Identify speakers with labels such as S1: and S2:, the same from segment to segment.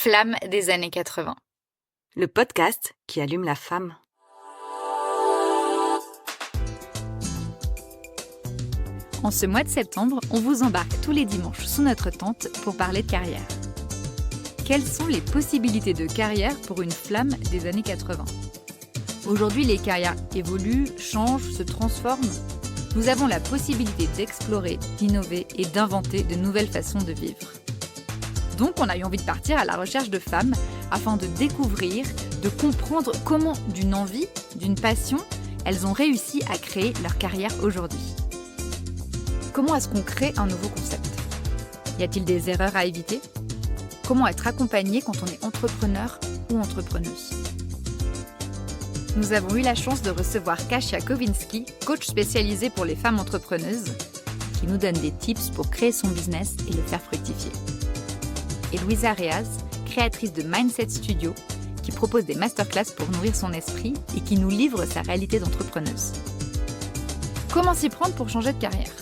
S1: Flamme des années 80.
S2: Le podcast qui allume la femme.
S1: En ce mois de septembre, on vous embarque tous les dimanches sous notre tente pour parler de carrière. Quelles sont les possibilités de carrière pour une flamme des années 80 ? Aujourd'hui, les carrières évoluent, changent, se transforment. Nous avons la possibilité d'explorer, d'innover et d'inventer de nouvelles façons de vivre. Donc, on a eu envie de partir à la recherche de femmes afin de découvrir, de comprendre comment, d'une envie, d'une passion, elles ont réussi à créer leur carrière aujourd'hui. Comment est-ce qu'on crée un nouveau concept ? Y a-t-il des erreurs à éviter ? Comment être accompagné quand on est entrepreneur ou entrepreneuse ? Nous avons eu la chance de recevoir Kasia Kowinski, coach spécialisée pour les femmes entrepreneuses, qui nous donne des tips pour créer son business et le faire fructifier. Et Louisa Reaz, créatrice de Mindset Studio, qui propose des masterclass pour nourrir son esprit et qui nous livre sa réalité d'entrepreneuse. Comment s'y prendre pour changer de carrière ?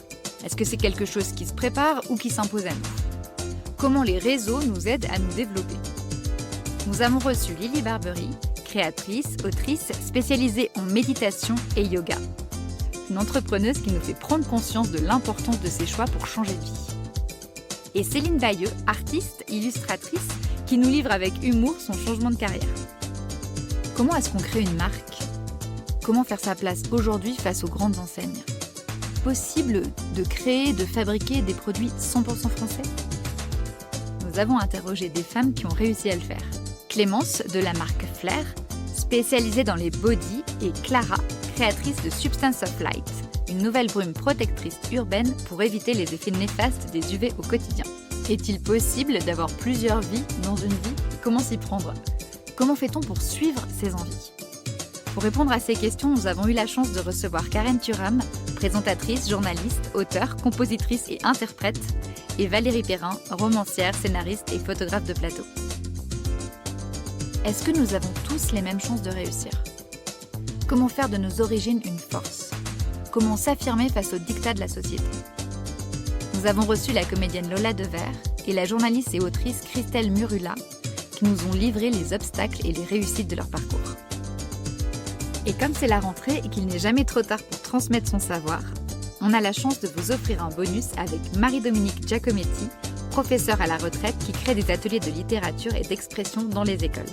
S1: Est-ce que c'est quelque chose qui se prépare ou qui s'impose à nous ? Comment les réseaux nous aident à nous développer ? Nous avons reçu Lily Barbery, créatrice, autrice spécialisée en méditation et yoga. Une entrepreneuse qui nous fait prendre conscience de l'importance de ses choix pour changer de vie. Et Céline Bayeux, artiste, illustratrice, qui nous livre avec humour son changement de carrière. Comment est-ce qu'on crée une marque ? Comment faire sa place aujourd'hui face aux grandes enseignes ? Possible de créer, de fabriquer des produits 100% français ? Nous avons interrogé des femmes qui ont réussi à le faire. Clémence de la marque Flair, spécialisée dans les bodys, et Clara, créatrice de Substance of Light, une nouvelle brume protectrice urbaine pour éviter les effets néfastes des UV au quotidien. Est-il possible d'avoir plusieurs vies dans une vie ? Comment s'y prendre ? Comment fait-on pour suivre ses envies ? Pour répondre à ces questions, nous avons eu la chance de recevoir Karen Turam, présentatrice, journaliste, auteure, compositrice et interprète, et Valérie Perrin, romancière, scénariste et photographe de plateau. Est-ce que nous avons tous les mêmes chances de réussir ? Comment faire de nos origines une force ? Comment s'affirmer face aux dictats de la société ? Nous avons reçu la comédienne Lola Devers et la journaliste et autrice Christelle Murula qui nous ont livré les obstacles et les réussites de leur parcours. Et comme c'est la rentrée et qu'il n'est jamais trop tard pour transmettre son savoir, on a la chance de vous offrir un bonus avec Marie-Dominique Giacometti, professeure à la retraite qui crée des ateliers de littérature et d'expression dans les écoles.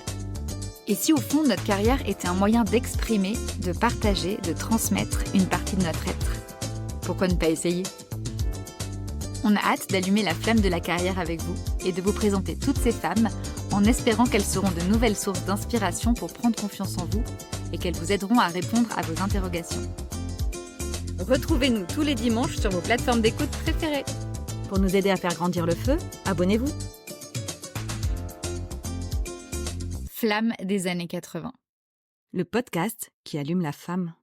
S1: Et si au fond notre carrière était un moyen d'exprimer, de partager, de transmettre une partie de notre être ? Pourquoi ne pas essayer ? On a hâte d'allumer la flamme de la carrière avec vous et de vous présenter toutes ces femmes en espérant qu'elles seront de nouvelles sources d'inspiration pour prendre confiance en vous et qu'elles vous aideront à répondre à vos interrogations. Retrouvez-nous tous les dimanches sur vos plateformes d'écoute préférées.
S2: Pour nous aider à faire grandir le feu, abonnez-vous.
S1: Flamme des années 80.
S2: Le podcast qui allume la femme.